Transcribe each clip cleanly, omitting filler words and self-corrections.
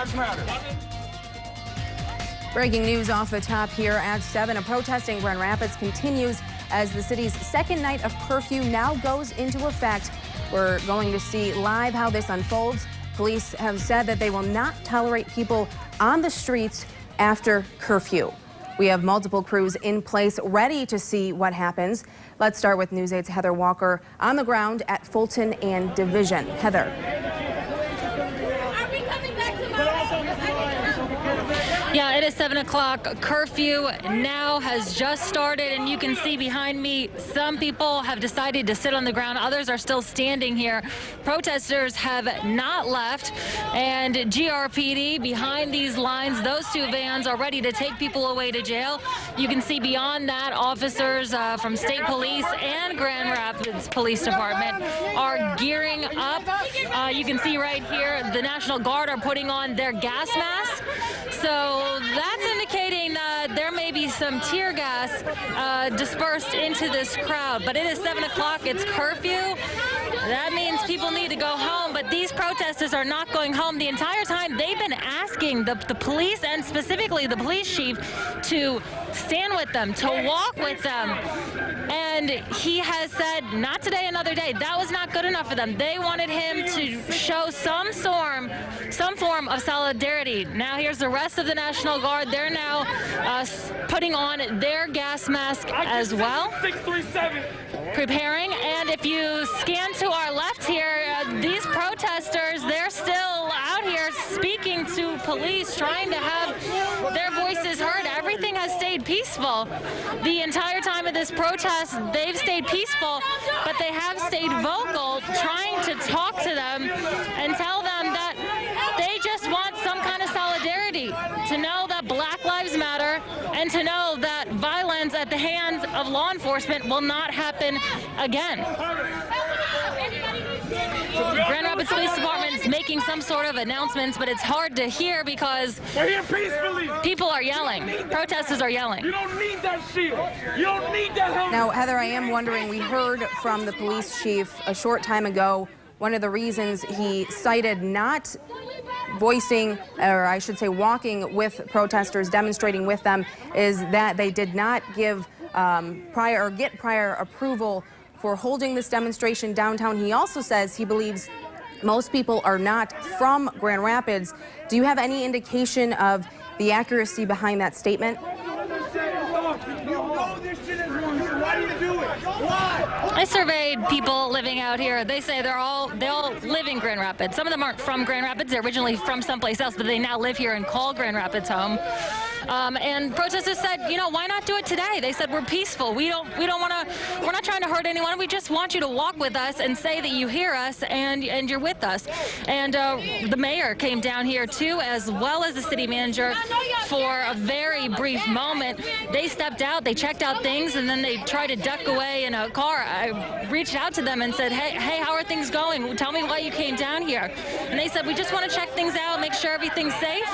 Lives Matter. Breaking news off the top here at 7. A protest in Grand Rapids continues as the city's second night of curfew now goes into effect. We're going to see live how this unfolds. Police have said that they will not tolerate people on the streets after curfew. We have multiple crews in place ready to see what happens. Let's start with News 8's Heather Walker on the ground at Fulton and Division. Heather. Yeah, it is 7 o'clock. Curfew now has just started, and you can see behind me some people have decided to sit on the ground. Others are still standing here. Protesters have not left, and GRPD behind these lines, those two vans are ready to take people away to jail. You can see beyond that, officers from State Police and Grand Rapids Police Department are gearing up. You can see right here the National Guard are putting on their gas masks. So that's indicating there may be some tear gas dispersed into this crowd. But it is 7 o'clock. It's curfew. That means people need to go home. But these protesters are not going home. The entire time they've been asking the police, and specifically the police chief, to stand with them, to walk with them. And he has said, not today, another day. That was not good enough for them. They wanted him to show some form of solidarity. Now here's the rest of the National Guard. They're now putting on their gas mask as well. 637. Preparing. And if you scan to our left here, these protesters, they're still out here speaking to police, trying to have their voices heard. Everything has stayed peaceful. The entire time of this protest, they've stayed peaceful, but they have stayed vocal, trying to talk to them and tell them that they just want some kind of solidarity, to know that Black Lives Matter, and to know that violence at the hands of law enforcement will not happen again. Grand Rapids Police Department is making some sort of announcements, but it's hard to hear because we're here peacefully. People are yelling. Protesters are yelling. You don't need that shield. You don't need that helmet. Now, Heather, I am wondering, we heard from the police chief a short time ago, one of the reasons he cited not voicing, or I should say walking with protesters, demonstrating with them, is that they did not give get prior approval for holding this demonstration downtown. He also says he believes most people are not from Grand Rapids. Do you have any indication of the accuracy behind that statement? I surveyed people living out here. They say they all live in Grand Rapids. Some of them aren't from Grand Rapids. They're originally from someplace else, but they now live here and call Grand Rapids home. And protesters said, you know, why not do it today? They said, we're peaceful. We're not trying to hurt anyone. We just want you to walk with us and say that you hear us and you're with us. And the mayor came down here too, as well as the city manager, for a very brief moment. They stepped out, they checked out things, and then they tried to duck away in a car. I reached out to them and said, hey, how are things going? Tell me why you came down here. And they said, we just want to check things out, make sure everything's safe.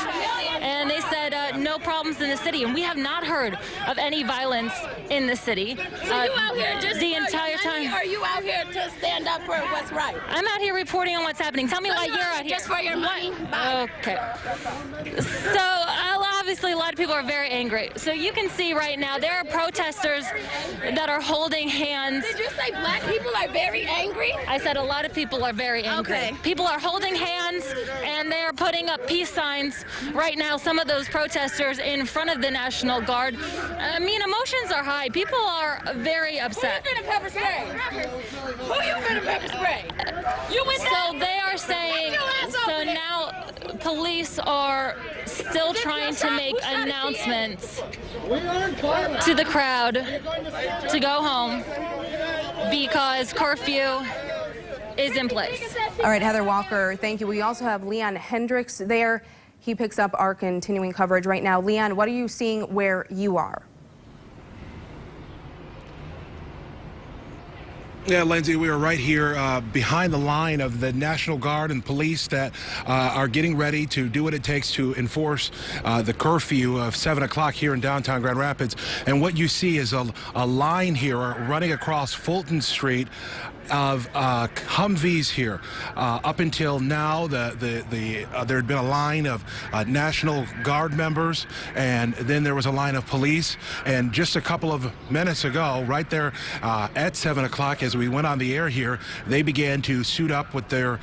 And they said, no problems in the city. And we have not heard of any violence in the city. So you out here just the entire time? Or are you out here to stand up for what's right? I'm out here reporting on what's happening. Tell me why you're out here. Just for your money? Okay. So obviously a lot of people are very angry. So you can see right now there are protesters that are holding hands. Did you say black people are very angry? I said a lot of people are very angry. Okay. People are holding hands and they're putting up peace signs right now. Some of those protesters in front of the National Guard. I mean, emotions are high. People are very upset. Who you finna pepper spray? Who you finna pepper spray? You with that? So they are saying, so now police are still trying to make announcements to the crowd to go home because curfew is in place. All right, Heather Walker, thank you. We also have Leon Hendricks there. He picks up our continuing coverage right now. Leon, what are you seeing where you are? Yeah, Lindsay, we are right here behind the line of the National Guard and police that are getting ready to do what it takes to enforce the curfew of 7 o'clock here in downtown Grand Rapids. And what you see is a line here running across Fulton Street. of Humvees here. Up until now, there had been a line of National Guard members, and then there was a line of police. And just a couple of minutes ago, right there at 7 o'clock, as we went on the air here, they began to suit up with their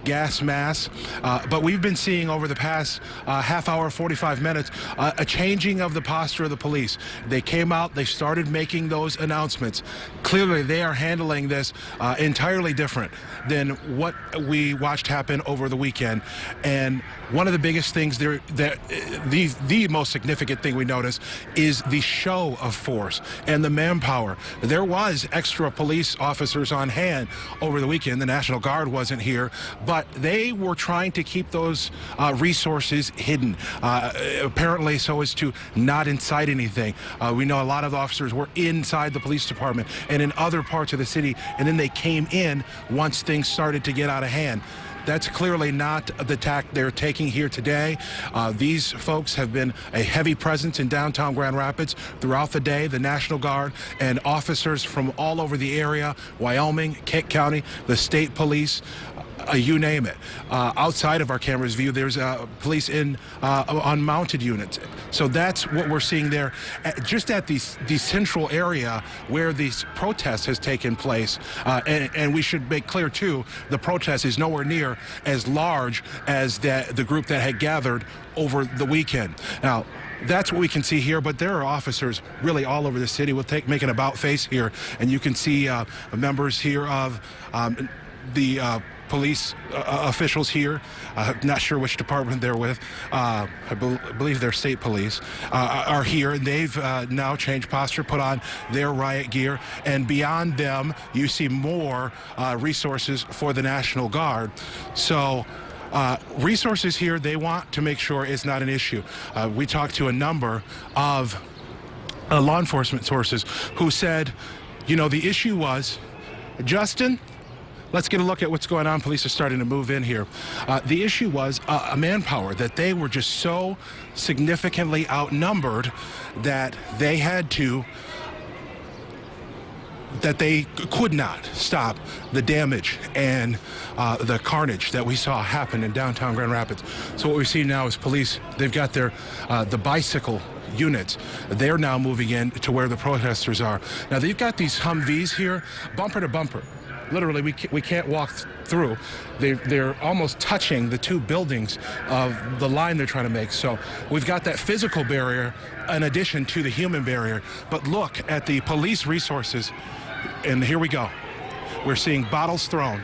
gas masks. But we've been seeing over the past half hour, 45 minutes, a changing of the posture of the police. They came out, they started making those announcements. Clearly, they are handling this entirely different than what we watched happen over the weekend. And one of the biggest things there, the most significant thing we noticed is the show of force and the manpower. There was extra police officers on hand over the weekend. The National Guard wasn't here, but they were trying to keep those resources hidden, apparently so as to not incite anything. We know a lot of officers were inside the police department and in other parts of the city, and then they came in once things started to get out of hand. That's clearly not the tack they're taking here today. These folks have been a heavy presence in downtown Grand Rapids throughout the day. The National Guard and officers from all over the area, Wyoming, Kent County, the state police, you name it. Outside of our camera's view, there's police on mounted units. So that's what we're seeing there, just at the central area where these protests has taken place. And we should make clear, too, the protest is nowhere near as large as the group that had gathered over the weekend. Now, that's what we can see here, but there are officers really all over the city. We'll make an about face here, and you can see members here of the police officials here. Not sure which department they're with. I believe they're state police, are here, and they've now changed posture, put on their riot gear, and beyond them, you see more resources for the National Guard. So resources here, they want to make sure it's not an issue. We talked to a number of law enforcement sources who said, you know, the issue was, Justin, let's get a look at what's going on. Police are starting to move in here. The issue was a manpower, that they were just so significantly outnumbered that they could not stop the damage and the carnage that we saw happen in downtown Grand Rapids. So what we see now is police, they've got their the bicycle units. They're now moving in to where the protesters are. Now they've got these Humvees here, bumper to bumper. Literally, we can't walk through. They're almost touching the two buildings of the line they're trying to make. So we've got that physical barrier in addition to the human barrier. But look at the police resources, and here we go. We're seeing bottles thrown.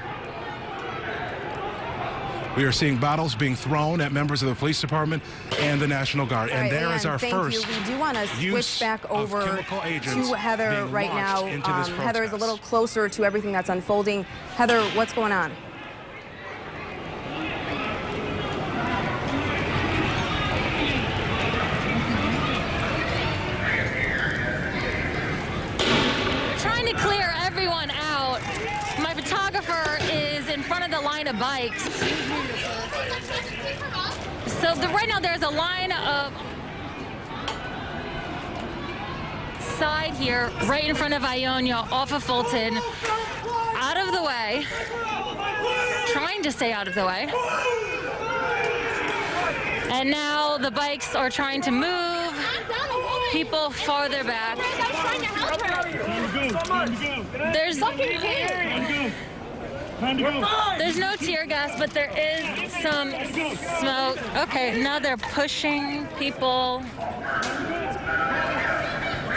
We are seeing bottles being thrown at members of the police department and the National Guard. All and right, there is our first. We do want to switch back over to Heather right now. Heather is a little closer to everything that's unfolding. Heather, what's going on? Trying to clear everyone out. My photographer is in front of the line of bikes. So right now there's a line of side here right in front of Ionia off of Fulton. Out of the way. Trying to stay out of the way. And now the bikes are trying to move people farther back. There's no tear gas, but there is some smoke. Okay, now they're pushing people.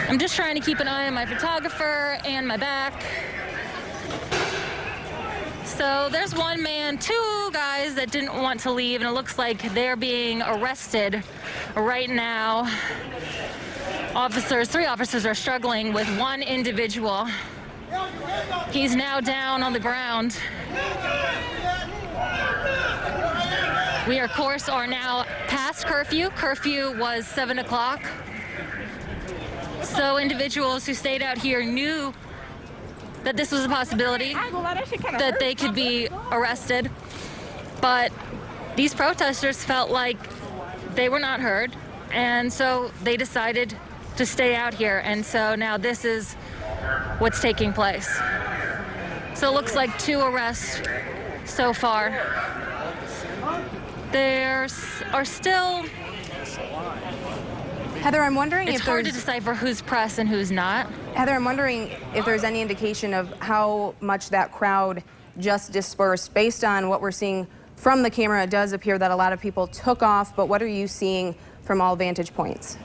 I'm just trying to keep an eye on my photographer and my back. So there's one man, two guys that didn't want to leave, and it looks like they're being arrested right now. Three officers are struggling with one individual. He's now down on the ground. We, of course, are now past curfew. Curfew was 7 o'clock. So individuals who stayed out here knew that this was a possibility, that they could be arrested. But these protesters felt like they were not heard, and so they decided to stay out here. And so now this is what's taking place. So it looks like 2 arrests so far. There are still... Heather, I'm wondering It's if hard to there's... decipher who's press and who's not. Heather, I'm wondering if there's any indication of how much that crowd just dispersed. Based on what we're seeing from the camera, it does appear that a lot of people took off, but what are you seeing from all vantage points?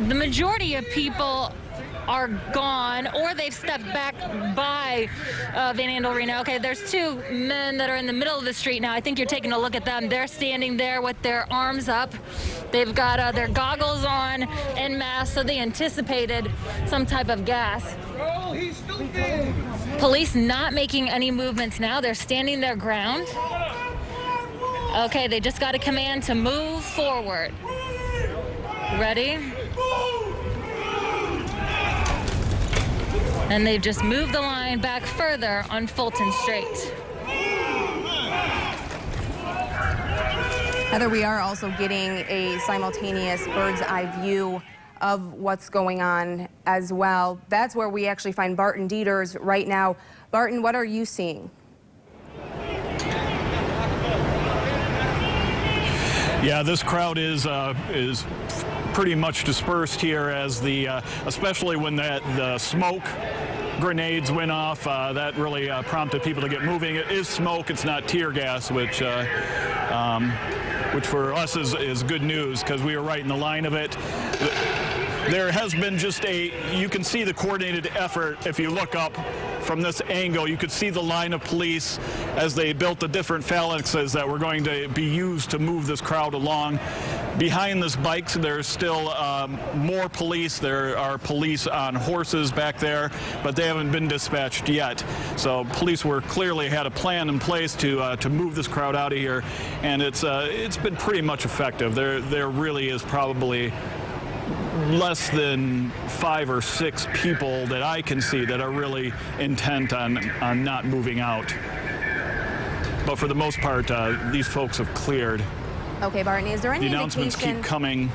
The majority of people are gone, or they've stepped back by Van Andel Arena. Okay, there's 2 men that are in the middle of the street now. I think you're taking a look at them. They're standing there with their arms up. They've got their goggles on en masse, so they anticipated some type of gas. Oh, he's stupid. Police not making any movements now. They're standing their ground. Okay, they just got a command to move forward. Ready? And they've just moved the line back further on Fulton Street. Heather, we are also getting a simultaneous bird's eye view of what's going on as well. That's where we actually find Barton Dieters right now. Barton, what are you seeing? Yeah, this crowd is pretty much dispersed here as especially when the smoke grenades went off. That really prompted people to get moving. It is smoke, it's not tear gas, which for us is good news because we were right in the line of it. There has been you can see the coordinated effort. If you look up from this angle, you could see the line of police as they built the different phalanxes that were going to be used to move this crowd along. Behind this bikes, there's still more police. There are police on horses back there, but they haven't been dispatched yet. So police clearly had a plan in place to move this crowd out of here, and it's been pretty much effective. There really is probably less than 5 or 6 people that I can see that are really intent on not moving out. But for the most part, these folks have cleared. Okay, Barton, is there any the announcements indication? keep coming.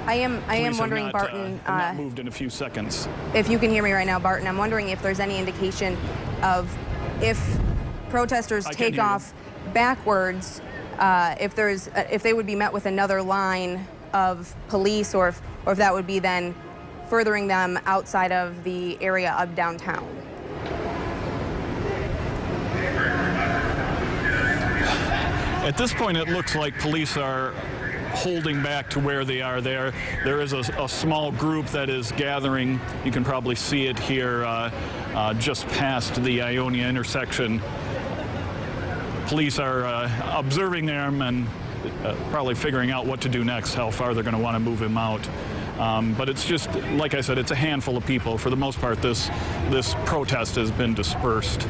I am wondering, Barton, not moved in a few seconds. if you can hear me right now, Barton, I'm wondering if there's any indication of if protesters take off backwards, if they would be met with another line of police, or if that would be then furthering them outside of the area of downtown. At this point, it looks like police are holding back to where they are there. There is a small group that is gathering. You can probably see it here just past the Ionia intersection. Police are observing them and probably figuring out what to do next, how far they're going to want to move him out. But it's just, like I said, it's a handful of people. For the most part, this protest has been dispersed.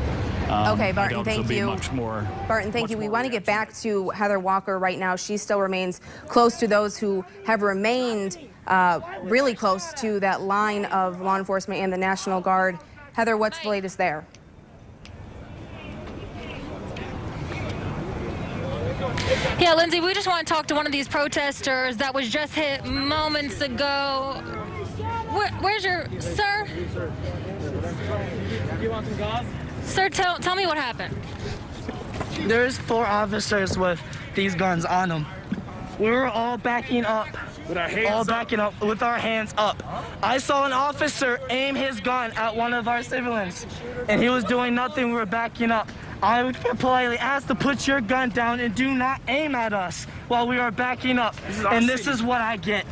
Okay, Barton, thank you. Much more. Barton, thank you. We want to get back to Heather Walker right now. She still remains close to those who have remained really close to that line of law enforcement and the National Guard. Heather, what's the latest there? Yeah, Lindsay, we just want to talk to one of these protesters that was just hit moments ago. Where's your, sir? You want some gauze? Sir, tell me what happened. There's 4 officers with these guns on them. We were all backing up. With our hands all up? backing up with our hands up. I saw an officer aim his gun at one of our civilians, and he was doing nothing. We were backing up. I would politely ask to put your gun down and do not aim at us while we are backing up. And this is what I get.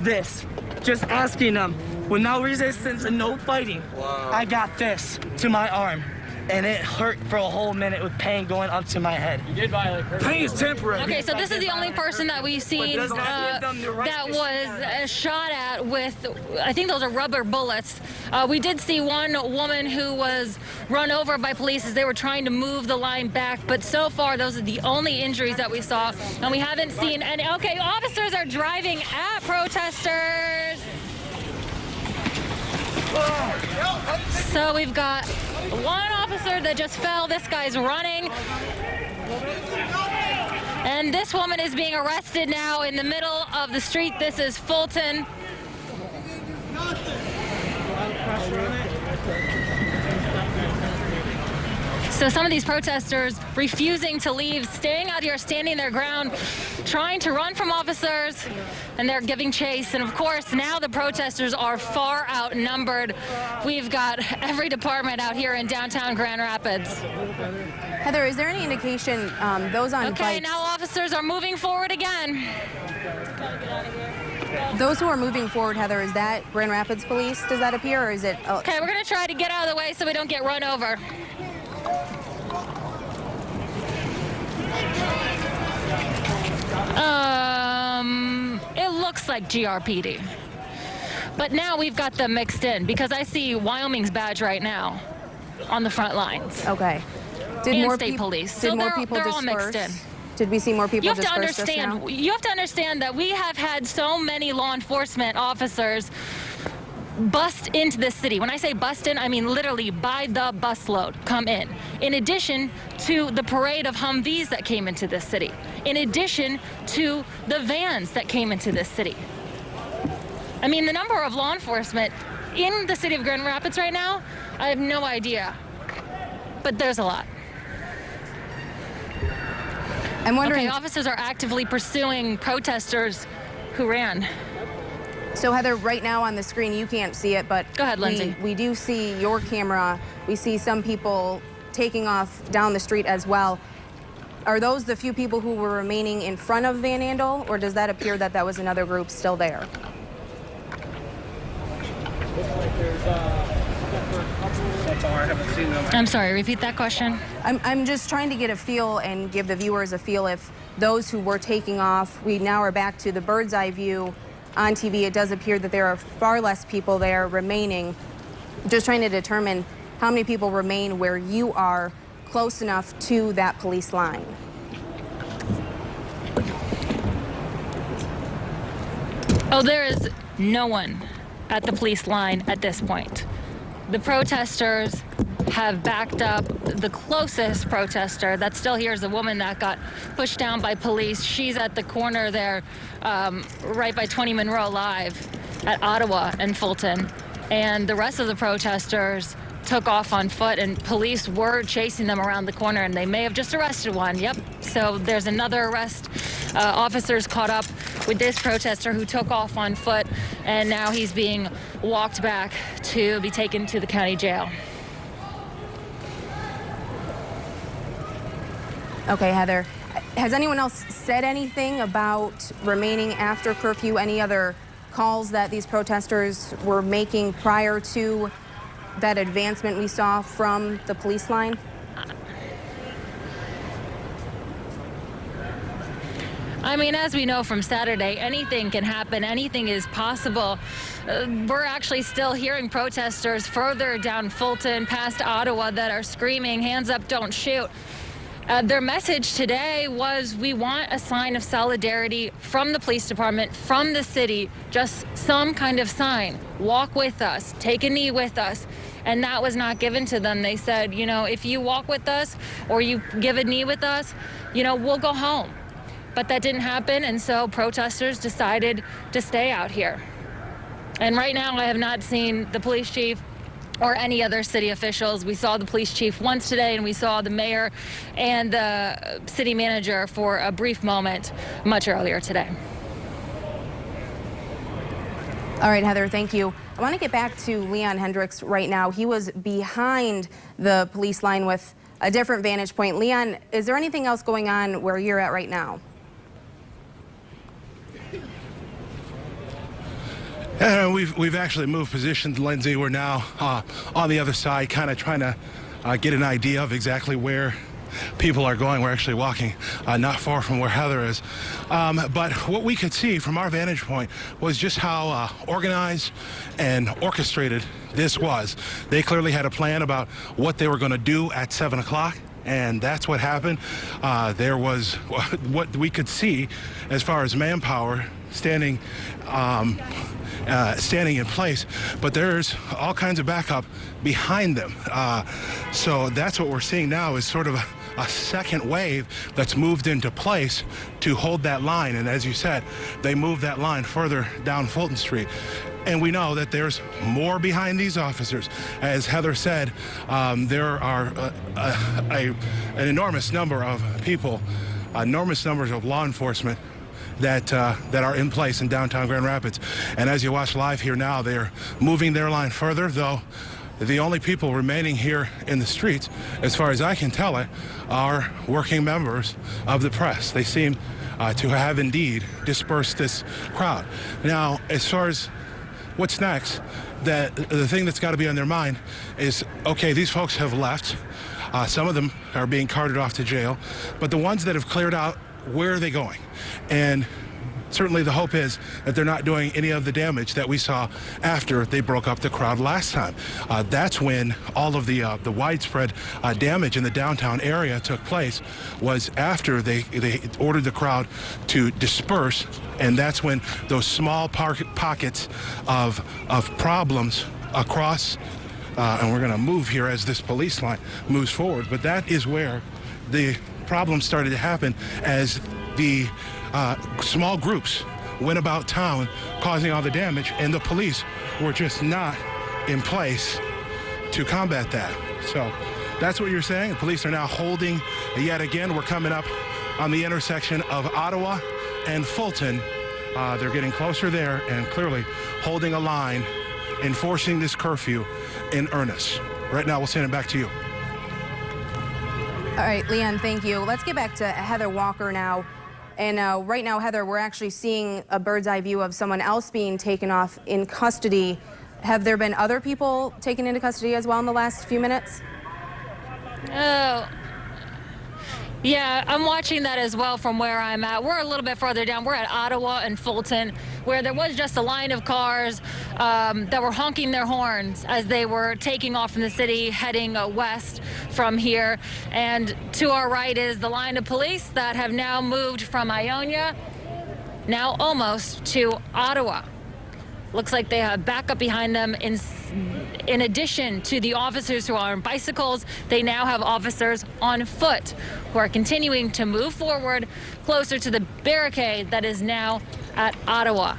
This. Just asking them with no resistance and no fighting. Wow. I got this to my arm. And it hurt for a whole minute with pain going up to my head. You did violate curfew. Pain is temporary. Okay, so this is the only person that we've seen that was shot at with, I think those are rubber bullets. We did see one woman who was run over by police as they were trying to move the line back, but so far those are the only injuries that we saw, and we haven't seen any. Okay, officers are driving at protesters. So we've got one officer that just fell. This guy's running. And this woman is being arrested now in the middle of the street. This is Fulton. So some of these protesters refusing to leave, staying out here, standing their ground, trying to run from officers, and they're giving chase. And of course, now the protesters are far outnumbered. We've got every department out here in downtown Grand Rapids. Heather, is there any indication those on Okay, bikes, now officers are moving forward again. those who are moving forward, Heather, is that Grand Rapids Police, does that appear, or is it? Okay, we're gonna try to get out of the way so we don't get run over. It looks like GRPD. But now we've got them mixed in because I see Wyoming's badge right now on the front lines. Okay. Did And more state peop- police. Did So more they're people all mixed disperse? in. Did we see more people You have to disperse just now? understand. You have to understand that we have had so many law enforcement officers bust into the city. When I say bust in, I mean literally by the busload come in addition to the parade of Humvees that came into this city, in addition to the vans that came into this city. I mean, the number of law enforcement in the city of Grand Rapids right now, I have no idea, but there's a lot. I'm wondering. Okay, officers are actively pursuing protesters who ran. So Heather, right now on the screen, you can't see it, but Go ahead, Lindsay. we do see your camera. We see some people taking off down the street as well. Are those the few people who were remaining in front of Van Andel, or does that appear that that was another group still there? I'm sorry, repeat that question. I'm just trying to get a feel and give the viewers a feel if those who were taking off, we now are back to the bird's eye view on TV. It does appear that there are far less people there remaining. Just trying to determine how many people remain where you are close enough to that police line. Oh, there is no one at the police line at this point. The protesters have backed up. The closest protester that's still here is a woman that got pushed down by police. She's at the corner there, right by 20 Monroe Live at Ottawa and Fulton. And the rest of the protesters took off on foot, and police were chasing them around the corner, and they may have just arrested one. Yep. So there's another arrest. Officers caught up with this protester who took off on foot, and now he's being walked back to be taken to the county jail. Okay, Heather. Has anyone else said anything about remaining after curfew? Any other calls that these protesters were making prior to that advancement we saw from the police line? I mean, as we know from Saturday, anything can happen. Anything is possible. We're actually still hearing protesters further down Fulton, past Ottawa, that are screaming, "Hands up, don't shoot." Their message today was, we want a sign of solidarity from the police department, from the city, just some kind of sign. Walk with us, take a knee with us. And that was not given to them. They said, you know, if you walk with us or you give a knee with us, you know, we'll go home. But that didn't happen, and so protesters decided to stay out here. And right now, I have not seen the police chief or any other city officials. We saw the police chief once today, and we saw the mayor and the city manager for a brief moment much earlier today. All right, Heather, thank you. I want to get back to Leon Hendricks right now. He was behind the police line with a different vantage point. Leon, is there anything else going on where you're at right now? We've actually moved positions, Lindsay. We're now on the other side, kind of trying to get an idea of exactly where people are going. We're actually walking not far from where Heather is. But what we could see from our vantage point was just how organized and orchestrated this was. They clearly had a plan about what they were going to do at 7 o'clock. And that's what happened. There was what we could see as far as manpower standing in place, but there's all kinds of backup behind them. So that's what we're seeing now is sort of a second wave that's moved into place to hold that line. And as you said, they moved that line further down Fulton Street. And we know that there's more behind these officers. As Heather said, there are an enormous number of people, enormous numbers of law enforcement that are in place in downtown Grand Rapids. And as you watch live here now, they're moving their line further, though the only people remaining here in the streets, as far as I can tell it, are working members of the press. They seem to have indeed dispersed this crowd. Now, as far as what's next, the thing that's got to be on their mind is, okay, these folks have left. Some of them are being carted off to jail, but the ones that have cleared out, where are they going? And certainly the hope is that they're not doing any of the damage that we saw after they broke up the crowd last time. That's when all of the widespread damage in the downtown area took place, was after they ordered the crowd to disperse, and that's when those small pockets of problems across, and we're going to move here as this police line moves forward, but that is where the problems started to happen as the small groups went about town causing all the damage, and the police were just not in place to combat that. So that's what you're saying. The police are now holding yet again. We're coming up on the intersection of Ottawa and Fulton. They're getting closer there and clearly holding a line, enforcing this curfew in earnest. Right now, we'll send it back to you. All right, Leon, thank you. Let's get back to Heather Walker now. And right now, Heather, we're actually seeing a bird's eye view of someone else being taken off in custody. Have there been other people taken into custody as well in the last few minutes? Oh, yeah, I'm watching that as well from where I'm at. We're a little bit farther down. We're at Ottawa and Fulton, where there was just a line of cars that were honking their horns as they were taking off from the city, heading west from here. And to our right is the line of police that have now moved from Ionia, now almost to Ottawa. Looks like they have backup behind them. In addition to the officers who are on bicycles, they now have officers on foot who are continuing to move forward closer to the barricade that is now at Ottawa.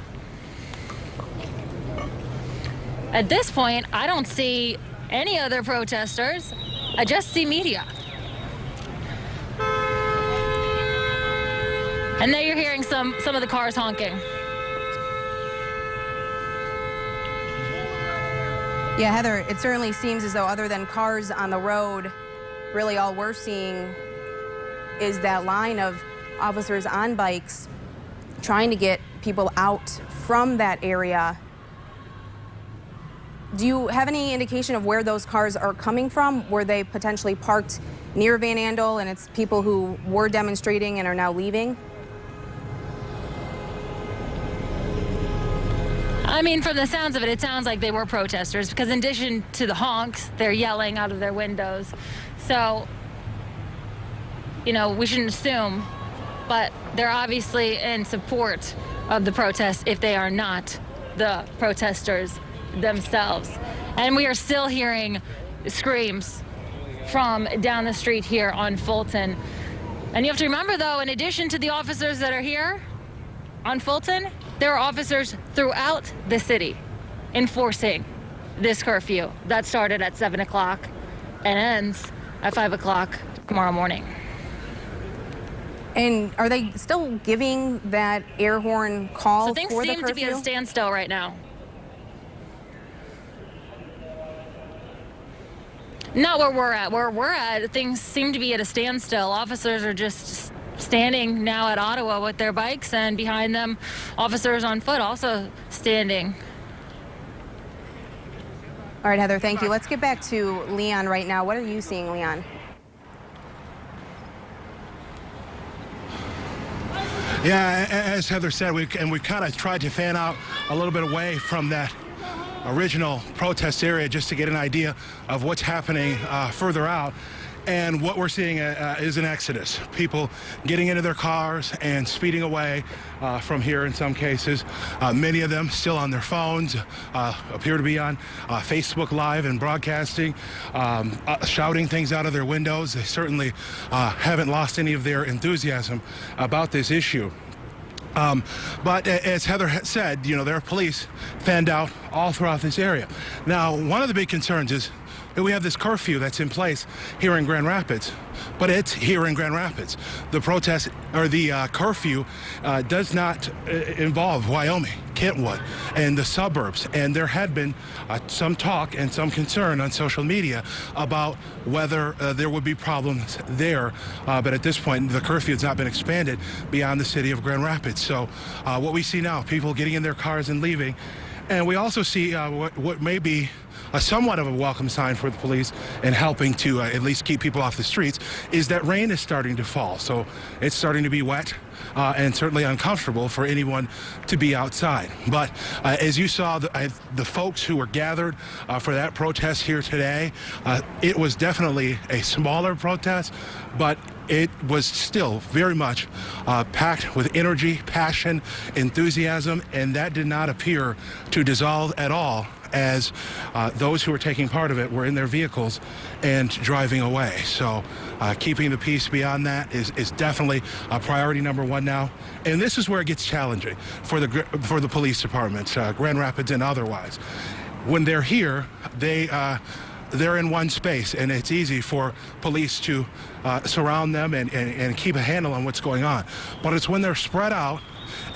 At this point, I don't see any other protesters. I just see media. And there you're hearing some of the cars honking. Yeah, Heather, it certainly seems as though other than cars on the road, really all we're seeing is that line of officers on bikes trying to get people out from that area. Do you have any indication of where those cars are coming from? Were they potentially parked near Van Andel and it's people who were demonstrating and are now leaving? I mean, from the sounds of it, it sounds like they were protesters, because in addition to the honks, they're yelling out of their windows. So, you know, we shouldn't assume, but they're obviously in support of the protest if they are not the protesters themselves. And we are still hearing screams from down the street here on Fulton. And you have to remember, though, in addition to the officers that are here on Fulton, there are officers throughout the city enforcing this curfew that started at 7 o'clock and ends at 5 o'clock tomorrow morning. And are they still giving that air horn call so things for the seem curfew? to be at a standstill right now. Not where we're at. Where we're at, things seem to be at a standstill. Officers are just standing now at Ottawa with their bikes, and behind them, officers on foot also standing. All right, Heather, thank you. Let's get back to Leon right now. What are you seeing, Leon? Yeah, as Heather said, we kind of tried to fan out a little bit away from that original protest area just to get an idea of what's happening further out. And what we're seeing is an exodus. People getting into their cars and speeding away from here in some cases. Many of them still on their phones, appear to be on Facebook Live and broadcasting, shouting things out of their windows. They certainly haven't lost any of their enthusiasm about this issue. But as Heather said, there are police fanned out all throughout this area. Now, one of the big concerns is that we have this curfew that's in place here in Grand Rapids, but it's here in Grand Rapids. The protest or the curfew does not involve Wyoming, Kentwood, and the suburbs. And there had been some talk and some concern on social media about whether there would be problems there. But at this point, the curfew has not been expanded beyond the city of Grand Rapids. So what we see now, people getting in their cars and leaving. And we also see what may be somewhat of a welcome sign for the police in helping to at least keep people off the streets, is that rain is starting to fall. So it's starting to be wet and certainly uncomfortable for anyone to be outside. But as you saw, the folks who were gathered for that protest here today, it was definitely a smaller protest, but it was still very much packed with energy, passion, enthusiasm, and that did not appear to dissolve at all as those who were taking part of it were in their vehicles and driving away. So keeping the peace beyond that is definitely priority number one now. And this is where it gets challenging for the police departments, Grand Rapids and otherwise. When they're here, they're in one space, and it's easy for police to surround them and keep a handle on what's going on. But it's when they're spread out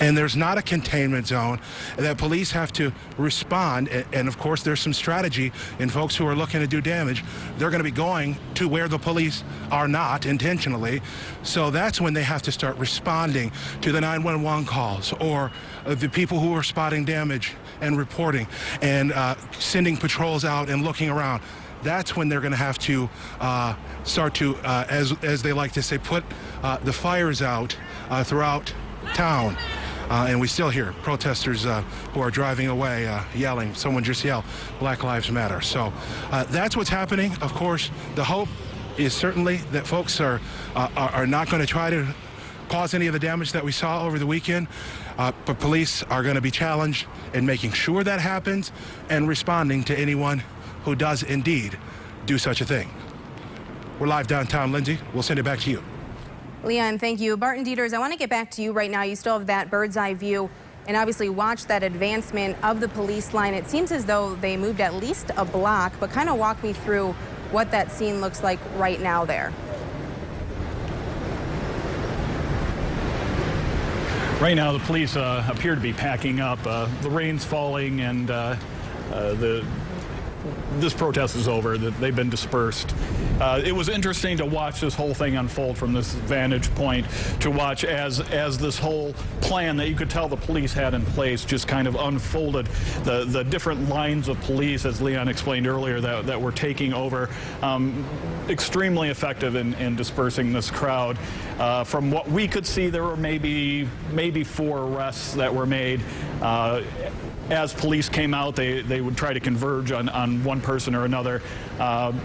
and there's not a containment zone that police have to respond. And of course, there's some strategy in folks who are looking to do damage. They're going to be going to where the police are not intentionally. So that's when they have to start responding to the 911 calls or the people who are spotting damage and reporting and sending patrols out and looking around. That's when they're going to have to start to, as they like to say, put the fires out throughout town. And we still hear protesters who are driving away yelling. Someone just yelled, "Black Lives Matter." So that's what's happening. Of course, the hope is certainly that folks are not going to try to cause any of the damage that we saw over the weekend. But police are going to be challenged in making sure that happens and responding to anyone who does indeed do such a thing. We're live downtown, Lindsay. We'll send it back to you. Leon, thank you. Barton Dieters, I want to get back to you right now. You still have that bird's eye view and obviously watch that advancement of the police line. It seems as though they moved at least a block, but kind of walk me through what that scene looks like right now there. Right now, the police appear to be packing up. The rain's falling, and this protest is over. They've been dispersed. It was interesting to watch this whole thing unfold from this vantage point, to watch as this whole plan that you could tell the police had in place just kind of unfolded. The different lines of police, as Leon explained earlier, that were taking over. Extremely effective in dispersing this crowd. From what we could see, there were maybe 4 arrests that were made. As police came out, they would try to converge on one person or another.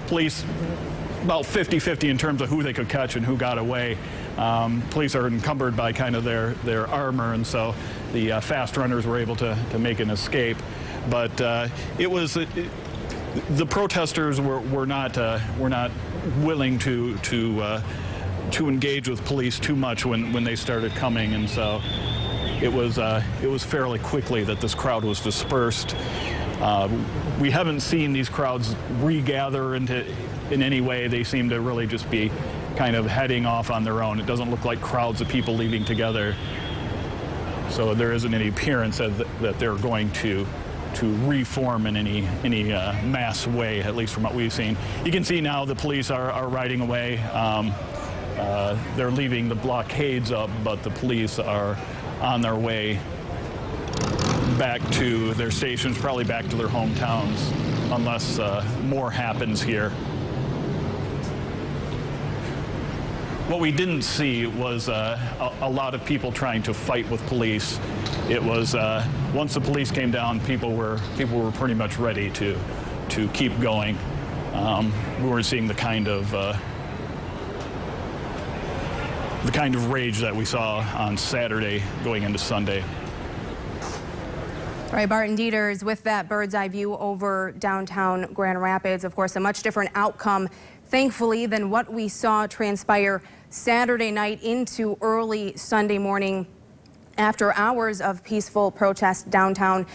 Police, about 50-50 in terms of who they could catch and who got away. Police are encumbered by kind of their armor, and so the fast runners were able to make an escape. But the protesters were not willing to engage with police too much when they started coming, and so it was fairly quickly that this crowd was dispersed. We haven't seen these crowds regather in any way. They seem to really just be kind of heading off on their own. It doesn't look like crowds of people leaving together. So there isn't any appearance that they're going to reform in any mass way, at least from what we've seen. You can see now the police are riding away. They're leaving the blockades up, but the police are on their way back to their stations, probably back to their hometowns, unless more happens here. What we didn't see was a lot of people trying to fight with police. It was once the police came down, people were pretty much ready to keep going. We weren't seeing the kind of rage that we saw on Saturday going into Sunday. All right, Barton Dieters with that bird's eye view over downtown Grand Rapids. Of course, a much different outcome, thankfully, than what we saw transpire Saturday night into early Sunday morning. After hours of peaceful protest downtown,